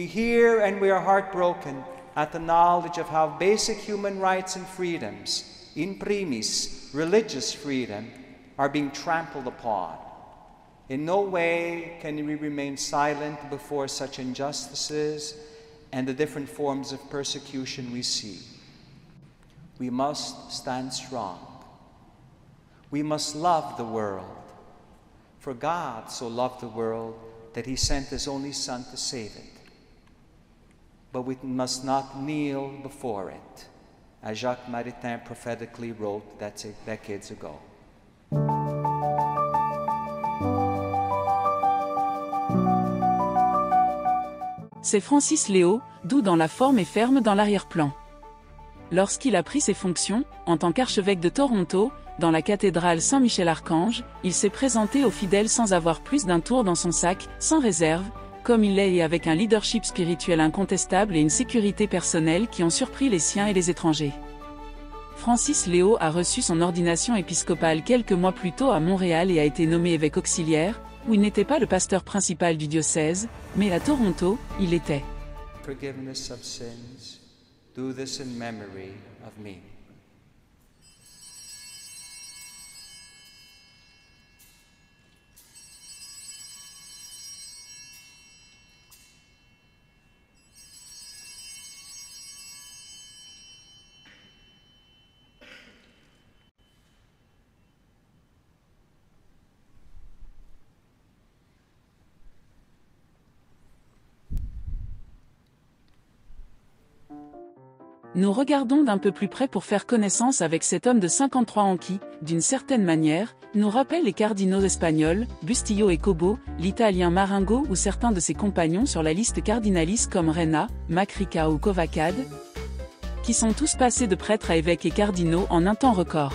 We hear and we are heartbroken at the knowledge of how basic human rights and freedoms, in primis, religious freedom, are being trampled upon. In no way can we remain silent before such injustices and the different forms of persecution we see. We must stand strong. We must love the world. For God so loved the world that he sent his only Son to save it. But we must not kneel before it, as Jacques Maritain prophetically wrote decades ago. C'est Francis Léo, doux dans la forme et ferme dans l'arrière-plan. Lorsqu'il a pris ses fonctions, en tant qu'archevêque de Toronto, dans la cathédrale Saint-Michel-Archange, il s'est présenté aux fidèles sans avoir plus d'un tour dans son sac, sans réserve, comme il l'est et avec un leadership spirituel incontestable et une sécurité personnelle qui ont surpris les siens et les étrangers. Francis Léo a reçu son ordination épiscopale quelques mois plus tôt à Montréal et a été nommé évêque auxiliaire, où il n'était pas le pasteur principal du diocèse, mais à Toronto, il l'était. Forgiveness of sins, do this in memory of me. Nous regardons d'un peu plus près pour faire connaissance avec cet homme de 53 ans qui, d'une certaine manière, nous rappelle les cardinaux espagnols, Bustillo et Cobo, l'italien Marengo ou certains de ses compagnons sur la liste cardinaliste comme Reina, Macrica ou Covacad, qui sont tous passés de prêtres à évêques et cardinaux en un temps record.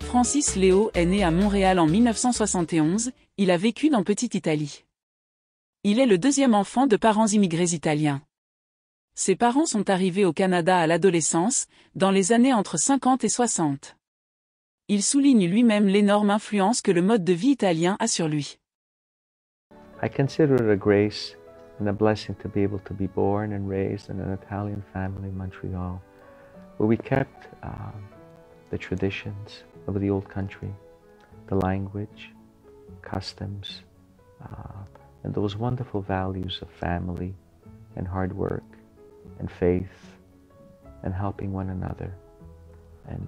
Francis Léo est né à Montréal en 1971, il a vécu dans Petite Italie. Il est le deuxième enfant de parents immigrés italiens. Ses parents sont arrivés au Canada à l'adolescence, dans les années entre 50 et 60. Il souligne lui-même l'énorme influence que le mode de vie italien a sur lui. I consider it a grace and a blessing to be able to be born and raised in an Italian family in Montreal, where we kept the traditions of the old country, the language, customs, and those wonderful values of family and hard work and faith and helping one another and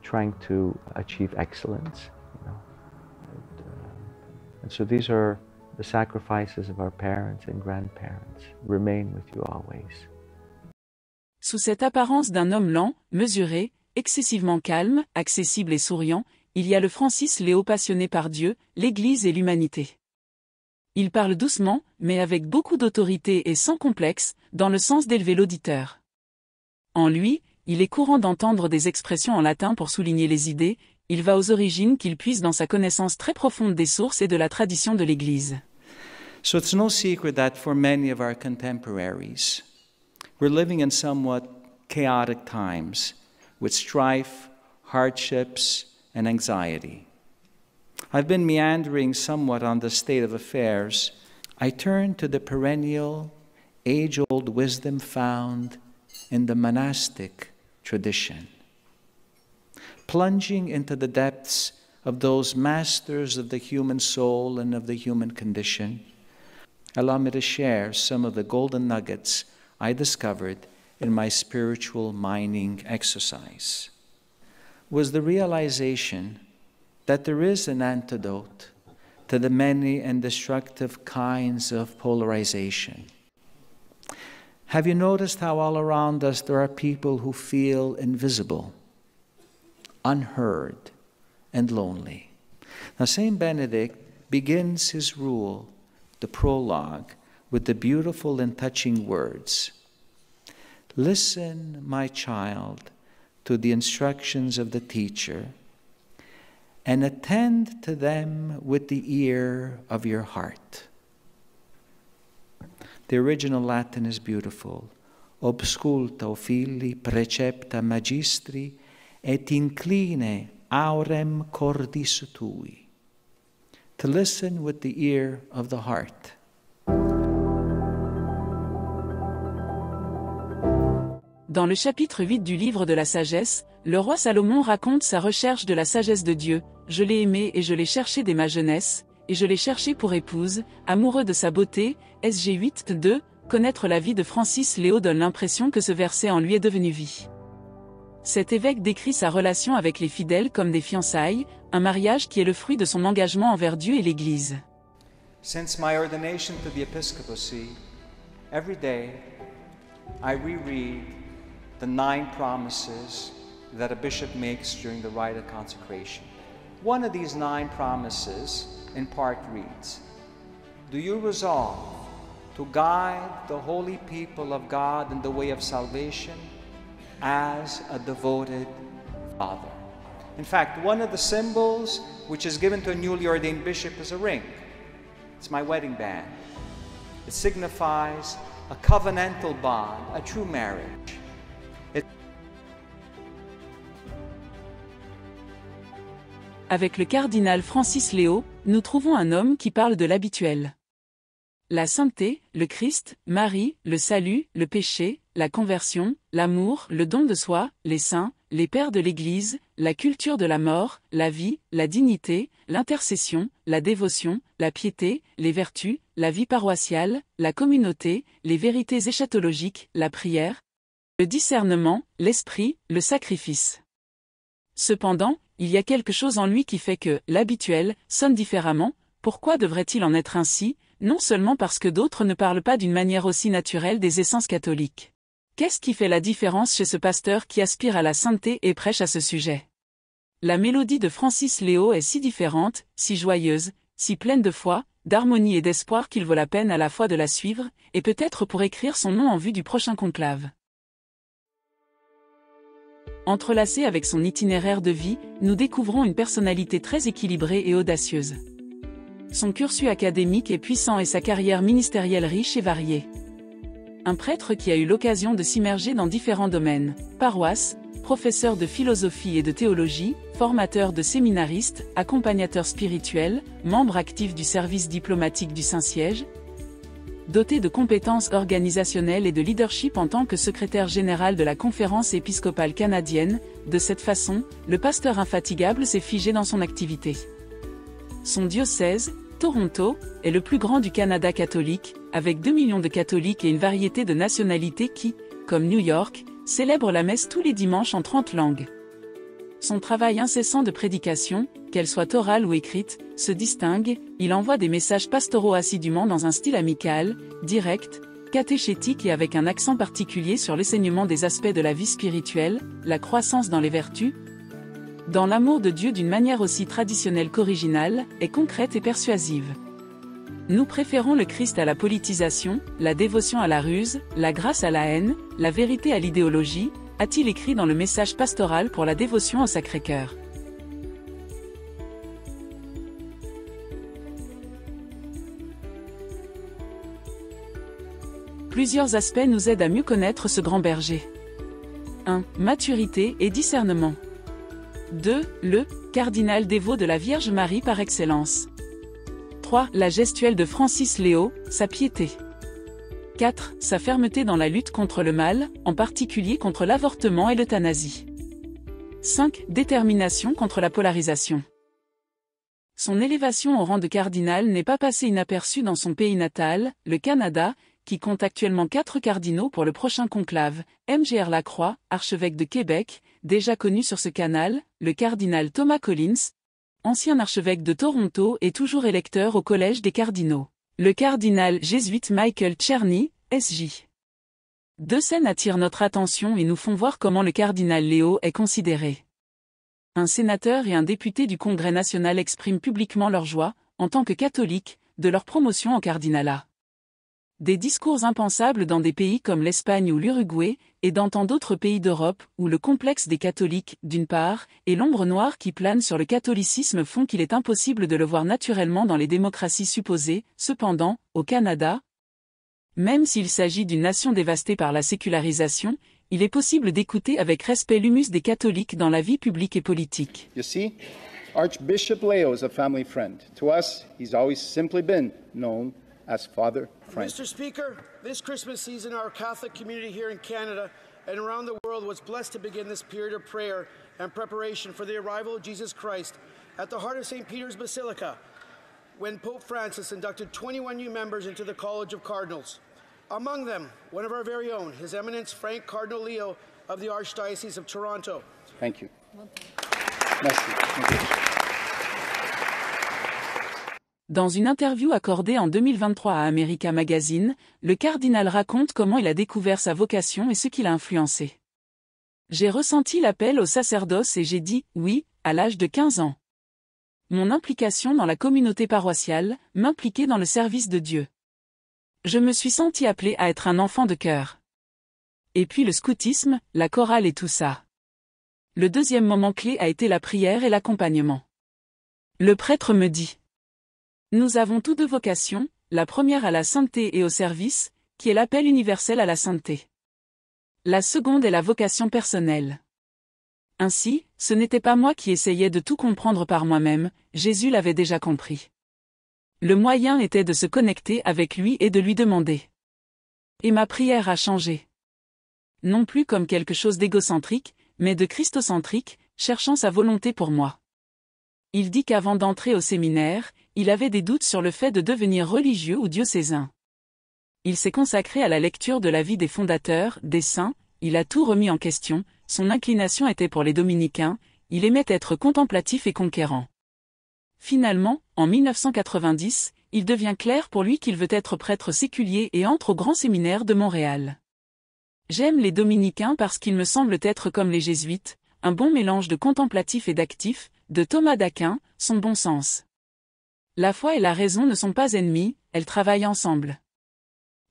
trying to achieve excellence, you know. And so these are the sacrifices of our parents and grandparents. Remain with you always. Sous cette apparence d'un homme lent, mesuré, excessivement calme, accessible et souriant, il y a le Francis Léo passionné par Dieu, l'Église et l'humanité. Il parle doucement, mais avec beaucoup d'autorité et sans complexe, dans le sens d'élever l'auditeur. En lui, il est courant d'entendre des expressions en latin pour souligner les idées, il va aux origines qu'il puise dans sa connaissance très profonde des sources et de la tradition de l'Église. So it's no secret that for many of our contemporaries, we're living in somewhat chaotic times, with strife, hardships, and anxiety. I've been meandering somewhat on the state of affairs. I turn to the perennial, age-old wisdom found in the monastic tradition. Plunging into the depths of those masters of the human soul and of the human condition, allow me to share some of the golden nuggets I discovered in my spiritual mining exercise. Was the realization that there is an antidote to the many and destructive kinds of polarization. Have you noticed how all around us there are people who feel invisible, unheard, and lonely? Now, Saint Benedict begins his rule, the prologue, with the beautiful and touching words, "Listen, my child, to the instructions of the teacher, and attend to them with the ear of your heart." The original Latin is beautiful. "Obsculta, o fili, precepta magistri, et incline aurem cordis tui." to listen with the ear of the heart. Dans le chapitre 8 du livre de la sagesse, le roi Salomon raconte sa recherche de la sagesse de Dieu. Je l'ai aimé et je l'ai cherché dès ma jeunesse, et je l'ai cherché pour épouse, amoureux de sa beauté. SG 8:2. Connaître la vie de Francis Léo donne l'impression que ce verset en lui est devenu vie. Cet évêque décrit sa relation avec les fidèles comme des fiançailles, un mariage qui est le fruit de son engagement envers Dieu et l'Église. Since my ordination to the episcopacy, every day I reread the 9 promises that a bishop makes during the rite of consecration. One of these 9 promises in part reads, "Do you resolve to guide the holy people of God in the way of salvation as a devoted father?" In fact, one of the symbols which is given to a newly ordained bishop is a ring. It's my wedding band. It signifies a covenantal bond, a true marriage. Avec le cardinal Francis Léo, nous trouvons un homme qui parle de l'habituel. La sainteté, le Christ, Marie, le salut, le péché, la conversion, l'amour, le don de soi, les saints, les pères de l'Église, la culture de la mort, la vie, la dignité, l'intercession, la dévotion, la piété, les vertus, la vie paroissiale, la communauté, les vérités éschatologiques, la prière, le discernement, l'esprit, le sacrifice. Cependant, il y a quelque chose en lui qui fait que l'habituel sonne différemment. Pourquoi devrait-il en être ainsi? Non seulement parce que d'autres ne parlent pas d'une manière aussi naturelle des essences catholiques. Qu'est-ce qui fait la différence chez ce pasteur qui aspire à la sainteté et prêche à ce sujet? La mélodie de Francis Léo est si différente, si joyeuse, si pleine de foi, d'harmonie et d'espoir qu'il vaut la peine à la fois de la suivre, et peut-être pour écrire son nom en vue du prochain conclave. Entrelacé avec son itinéraire de vie, nous découvrons une personnalité très équilibrée et audacieuse. Son cursus académique est puissant et sa carrière ministérielle riche et variée. Un prêtre qui a eu l'occasion de s'immerger dans différents domaines, paroisse, professeur de philosophie et de théologie, formateur de séminaristes, accompagnateur spirituel, membre actif du service diplomatique du Saint-Siège, doté de compétences organisationnelles et de leadership en tant que secrétaire général de la Conférence épiscopale canadienne. De cette façon, le pasteur infatigable s'est figé dans son activité. Son diocèse, Toronto, est le plus grand du Canada catholique, avec 2 millions de catholiques et une variété de nationalités qui, comme New York, célèbrent la messe tous les dimanches en 30 langues. Son travail incessant de prédication, qu'elle soit orale ou écrite, se distingue. Il envoie des messages pastoraux assidûment dans un style amical, direct, catéchétique et avec un accent particulier sur l'enseignement des aspects de la vie spirituelle, la croissance dans les vertus, dans l'amour de Dieu d'une manière aussi traditionnelle qu'originale, et concrète et persuasive. Nous préférons le Christ à la politisation, la dévotion à la ruse, la grâce à la haine, la vérité à l'idéologie, a-t-il écrit dans le message pastoral pour la dévotion au Sacré-Cœur. Plusieurs aspects nous aident à mieux connaître ce grand berger. 1. Maturité et discernement. 2. Le cardinal dévot de la Vierge Marie par excellence. 3. La gestuelle de Francis Léo, sa piété. 4. Sa fermeté dans la lutte contre le mal, en particulier contre l'avortement et l'euthanasie. 5. Détermination contre la polarisation. Son élévation au rang de cardinal n'est pas passée inaperçue dans son pays natal, le Canada, qui compte actuellement 4 cardinaux pour le prochain conclave. Mgr Lacroix, archevêque de Québec, déjà connu sur ce canal, le cardinal Thomas Collins, ancien archevêque de Toronto et toujours électeur au Collège des cardinaux. Le cardinal jésuite Michael Czerny, SJ. 2 scènes attirent notre attention et nous font voir comment le cardinal Léo est considéré. Un sénateur et un député du Congrès national expriment publiquement leur joie, en tant que catholiques, de leur promotion au cardinalat. Des discours impensables dans des pays comme l'Espagne ou l'Uruguay, et dans tant d'autres pays d'Europe, où le complexe des catholiques, d'une part, et l'ombre noire qui plane sur le catholicisme font qu'il est impossible de le voir naturellement dans les démocraties supposées. Cependant, au Canada, même s'il s'agit d'une nation dévastée par la sécularisation, il est possible d'écouter avec respect l'humus des catholiques dans la vie publique et politique. You see, Archbishop Leo is a family friend. To us, he's always simply been known as Father Frank. Mr. Speaker, this Christmas season, our Catholic community here in Canada and around the world was blessed to begin this period of prayer and preparation for the arrival of Jesus Christ at the heart of St. Peter's Basilica, when Pope Francis inducted 21 new members into the College of Cardinals. Among them, one of our very own, His Eminence Frank Cardinal Leo of the Archdiocese of Toronto. Thank you. Merci. Thank you. Dans une interview accordée en 2023 à America Magazine, le cardinal raconte comment il a découvert sa vocation et ce qui l'a influencé. J'ai ressenti l'appel au sacerdoce et j'ai dit « oui » à l'âge de 15 ans. Mon implication dans la communauté paroissiale m'impliquait dans le service de Dieu. Je me suis senti appelé à être un enfant de cœur. Et puis le scoutisme, la chorale et tout ça. Le deuxième moment clé a été la prière et l'accompagnement. Le prêtre me dit: nous avons tous deux vocations, la première à la sainteté et au service, qui est l'appel universel à la sainteté. La seconde est la vocation personnelle. Ainsi, ce n'était pas moi qui essayais de tout comprendre par moi-même, Jésus l'avait déjà compris. Le moyen était de se connecter avec lui et de lui demander. Et ma prière a changé. Non plus comme quelque chose d'égocentrique, mais de christocentrique, cherchant sa volonté pour moi. Il dit qu'avant d'entrer au séminaire, il avait des doutes sur le fait de devenir religieux ou diocésain. Il s'est consacré à la lecture de la vie des fondateurs, des saints, il a tout remis en question, son inclination était pour les dominicains, il aimait être contemplatif et conquérant. Finalement, en 1990, il devient clair pour lui qu'il veut être prêtre séculier et entre au grand séminaire de Montréal. J'aime les dominicains parce qu'ils me semblent être comme les jésuites, un bon mélange de contemplatif et d'actif, de Thomas d'Aquin, son bon sens. La foi et la raison ne sont pas ennemies, elles travaillent ensemble.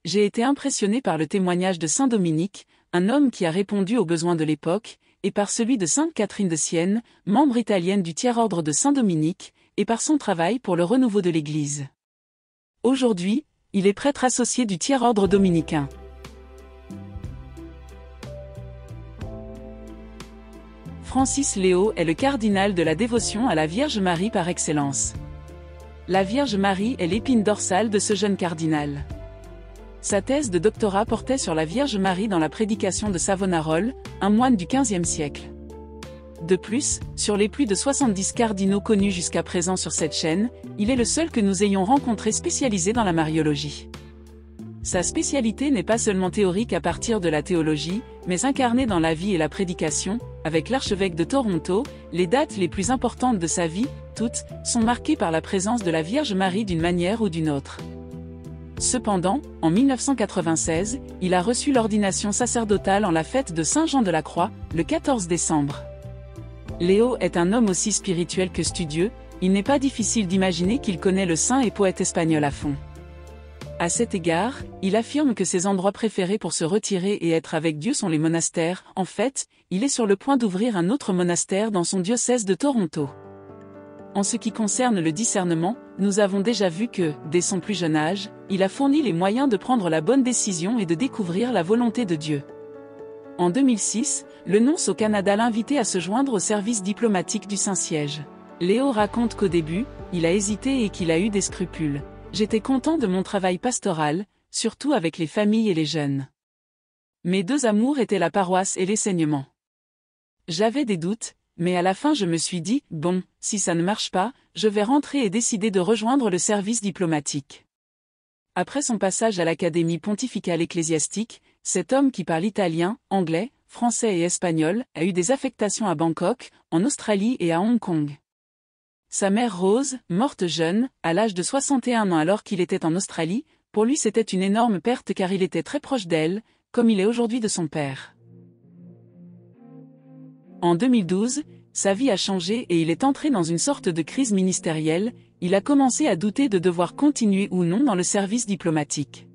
J'ai été impressionné par le témoignage de Saint Dominique, un homme qui a répondu aux besoins de l'époque, et par celui de Sainte Catherine de Sienne, membre italienne du tiers-ordre de Saint-Dominique, et par son travail pour le renouveau de l'Église. Aujourd'hui, il est prêtre associé du tiers-ordre dominicain. Francis Léo est le cardinal de la dévotion à la Vierge Marie par excellence. La Vierge Marie est l'épine dorsale de ce jeune cardinal. Sa thèse de doctorat portait sur la Vierge Marie dans la prédication de Savonarola, un moine du XVe siècle. De plus, sur les plus de 70 cardinaux connus jusqu'à présent sur cette chaîne, il est le seul que nous ayons rencontré spécialisé dans la mariologie. Sa spécialité n'est pas seulement théorique à partir de la théologie, mais incarnée dans la vie et la prédication. Avec l'archevêque de Toronto, les dates les plus importantes de sa vie, toutes, sont marquées par la présence de la Vierge Marie d'une manière ou d'une autre. Cependant, en 1996, il a reçu l'ordination sacerdotale en la fête de Saint Jean de la Croix, le 14 décembre. Léo est un homme aussi spirituel que studieux, il n'est pas difficile d'imaginer qu'il connaît le saint et poète espagnol à fond. À cet égard, il affirme que ses endroits préférés pour se retirer et être avec Dieu sont les monastères. En fait, il est sur le point d'ouvrir un autre monastère dans son diocèse de Toronto. En ce qui concerne le discernement, nous avons déjà vu que, dès son plus jeune âge, il a fourni les moyens de prendre la bonne décision et de découvrir la volonté de Dieu. En 2006, le nonce au Canada l'invitait à se joindre au service diplomatique du Saint-Siège. Léo raconte qu'au début, il a hésité et qu'il a eu des scrupules. J'étais content de mon travail pastoral, surtout avec les familles et les jeunes. Mes deux amours étaient la paroisse et l'enseignement. J'avais des doutes, mais à la fin je me suis dit, bon, si ça ne marche pas, je vais rentrer et décider de rejoindre le service diplomatique. Après son passage à l'Académie pontificale ecclésiastique, cet homme qui parle italien, anglais, français et espagnol, a eu des affectations à Bangkok, en Australie et à Hong Kong. Sa mère Rose, morte jeune, à l'âge de 61 ans alors qu'il était en Australie, pour lui c'était une énorme perte car il était très proche d'elle, comme il est aujourd'hui de son père. En 2012, sa vie a changé et il est entré dans une sorte de crise ministérielle, il a commencé à douter de devoir continuer ou non dans le service diplomatique.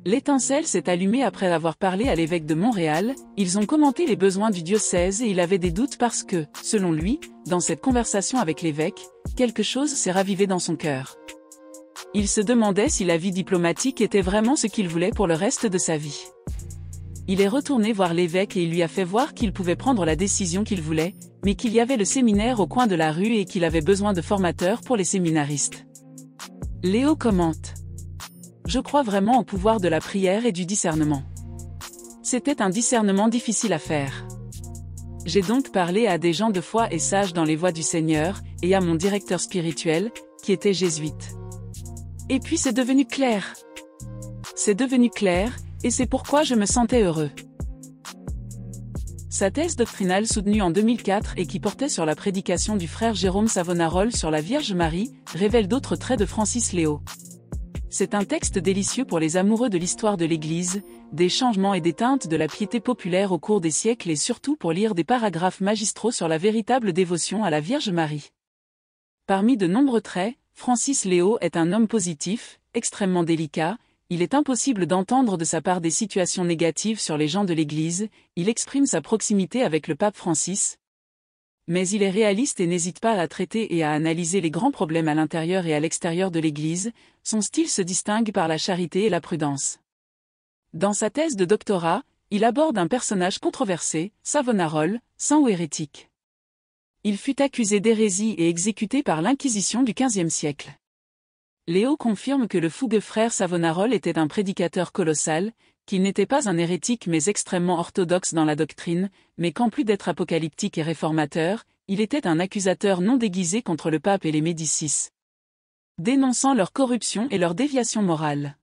L'étincelle s'est allumée après avoir parlé à l'évêque de Montréal, ils ont commenté les besoins du diocèse et il avait des doutes parce que, selon lui, dans cette conversation avec l'évêque, quelque chose s'est ravivé dans son cœur. Il se demandait si la vie diplomatique était vraiment ce qu'il voulait pour le reste de sa vie. il est retourné voir l'évêque et il lui a fait voir qu'il pouvait prendre la décision qu'il voulait, mais qu'il y avait le séminaire au coin de la rue et qu'il avait besoin de formateurs pour les séminaristes. Léo commente. Je crois vraiment au pouvoir de la prière et du discernement. C'était un discernement difficile à faire. J'ai donc parlé à des gens de foi et sages dans les voies du Seigneur, et à mon directeur spirituel, qui était jésuite. Et puis c'est devenu clair. C'est devenu clair, et c'est pourquoi je me sentais heureux. Sa thèse doctrinale soutenue en 2004 et qui portait sur la prédication du frère Jérôme Savonarola sur la Vierge Marie, révèle d'autres traits de Francis Léo. C'est un texte délicieux pour les amoureux de l'histoire de l'Église, des changements et des teintes de la piété populaire au cours des siècles et surtout pour lire des paragraphes magistraux sur la véritable dévotion à la Vierge Marie. Parmi de nombreux traits, Francis Léo est un homme positif, extrêmement délicat. Il est impossible d'entendre de sa part des situations négatives sur les gens de l'Église, il exprime sa proximité avec le pape Francis. Mais il est réaliste et n'hésite pas à traiter et à analyser les grands problèmes à l'intérieur et à l'extérieur de l'Église, son style se distingue par la charité et la prudence. Dans sa thèse de doctorat, il aborde un personnage controversé, Savonarola, saint ou hérétique. Il fut accusé d'hérésie et exécuté par l'Inquisition du XVe siècle. Léo confirme que le fougueux frère Savonarola était un prédicateur colossal, qu'il n'était pas un hérétique mais extrêmement orthodoxe dans la doctrine, mais qu'en plus d'être apocalyptique et réformateur, il était un accusateur non déguisé contre le pape et les Médicis, dénonçant leur corruption et leur déviation morale.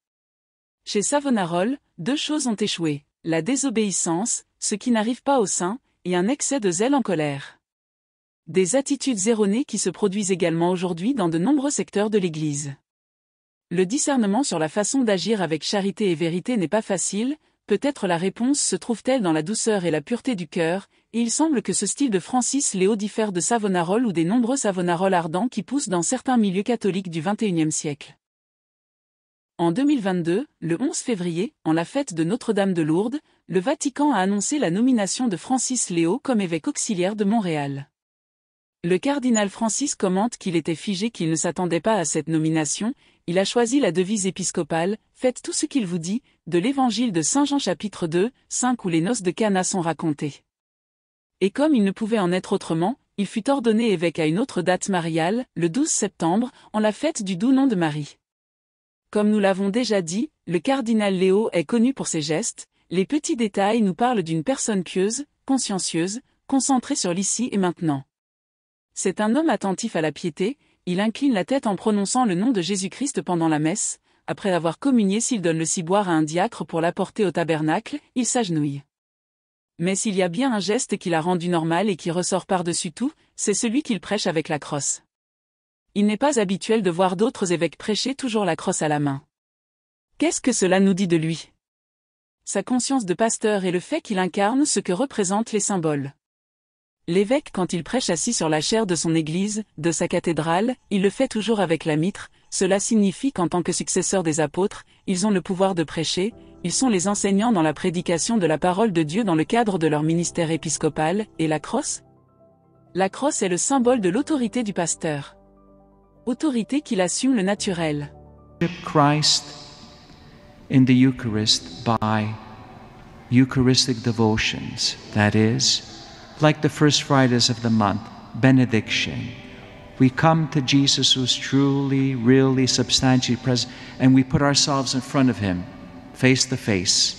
Chez Savonarola, deux choses ont échoué, la désobéissance, ce qui n'arrive pas aux saints, et un excès de zèle en colère. Des attitudes erronées qui se produisent également aujourd'hui dans de nombreux secteurs de l'Église. Le discernement sur la façon d'agir avec charité et vérité n'est pas facile, peut-être la réponse se trouve-t-elle dans la douceur et la pureté du cœur, et il semble que ce style de Francis Léo diffère de Savonarola ou des nombreux Savonarola ardents qui poussent dans certains milieux catholiques du XXIe siècle. En 2022, le 11 février, en la fête de Notre-Dame de Lourdes, le Vatican a annoncé la nomination de Francis Léo comme évêque auxiliaire de Montréal. Le cardinal Francis commente qu'il était figé qu'il ne s'attendait pas à cette nomination, il a choisi la devise épiscopale « Faites tout ce qu'il vous dit » de l'évangile de Saint Jean chapitre 2, 5 où les noces de Cana sont racontées. Et comme il ne pouvait en être autrement, il fut ordonné évêque à une autre date mariale, le 12 septembre, en la fête du doux nom de Marie. Comme nous l'avons déjà dit, le cardinal Léo est connu pour ses gestes, les petits détails nous parlent d'une personne pieuse, consciencieuse, concentrée sur l'ici et maintenant. C'est un homme attentif à la piété, il incline la tête en prononçant le nom de Jésus-Christ pendant la messe, après avoir communié s'il donne le ciboire à un diacre pour l'apporter au tabernacle, il s'agenouille. Mais s'il y a bien un geste qui l'a rendu normal et qui ressort par-dessus tout, c'est celui qu'il prêche avec la crosse. Il n'est pas habituel de voir d'autres évêques prêcher toujours la crosse à la main. Qu'est-ce que cela nous dit de lui? Sa conscience de pasteur et le fait qu'il incarne ce que représentent les symboles. L'évêque quand il prêche assis sur la chaire de son église, de sa cathédrale, il le fait toujours avec la mitre, cela signifie qu'en tant que successeurs des apôtres, ils ont le pouvoir de prêcher, ils sont les enseignants dans la prédication de la parole de Dieu dans le cadre de leur ministère épiscopal, et la crosse? La crosse est le symbole de l'autorité du pasteur. Autorité qu'il assume le naturel. Christ in the Eucharist by Eucharistic devotions, that is, like the first Fridays of the month, benediction. We come to Jesus who's truly, really, substantially present, and we put ourselves in front of Him, face to face.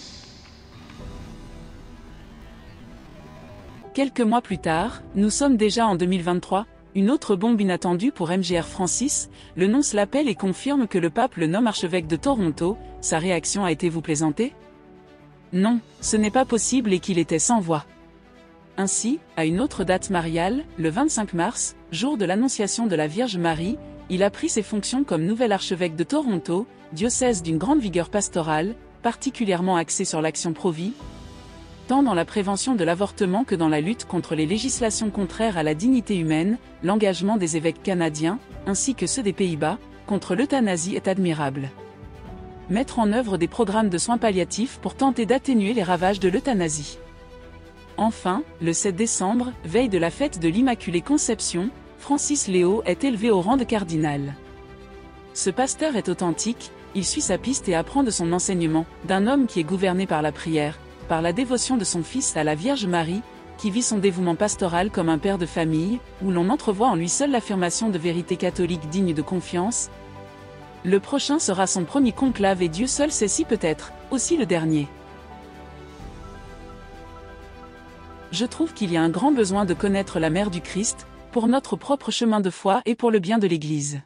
Quelques mois plus tard, nous sommes déjà en 2023, une autre bombe inattendue pour MGR Francis, le nonce l'appelle et confirme que le pape le nomme archevêque de Toronto. Sa réaction a été: vous plaisantez? Non, ce n'est pas possible et qu'il était sans voix. Ainsi, à une autre date mariale, le 25 mars, jour de l'Annonciation de la Vierge Marie, il a pris ses fonctions comme nouvel archevêque de Toronto, diocèse d'une grande vigueur pastorale, particulièrement axé sur l'action pro-vie, tant dans la prévention de l'avortement que dans la lutte contre les législations contraires à la dignité humaine. L'engagement des évêques canadiens, ainsi que ceux des Pays-Bas, contre l'euthanasie est admirable. Mettre en œuvre des programmes de soins palliatifs pour tenter d'atténuer les ravages de l'euthanasie. Enfin, le 7 décembre, veille de la fête de l'Immaculée Conception, Francis Léo est élevé au rang de cardinal. Ce pasteur est authentique, il suit sa piste et apprend de son enseignement, d'un homme qui est gouverné par la prière, par la dévotion de son Fils à la Vierge Marie, qui vit son dévouement pastoral comme un père de famille, où l'on entrevoit en lui seul l'affirmation de vérités catholiques dignes de confiance. Le prochain sera son premier conclave et Dieu seul sait si peut-être, aussi le dernier. Je trouve qu'il y a un grand besoin de connaître la mère du Christ, pour notre propre chemin de foi et pour le bien de l'Église.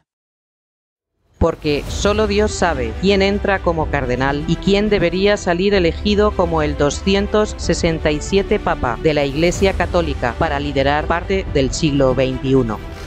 Porque solo Dios sabe quién entra como cardenal y quién debería salir elegido como el 267 Papa de la Iglesia Católica para liderar parte del siglo XXI.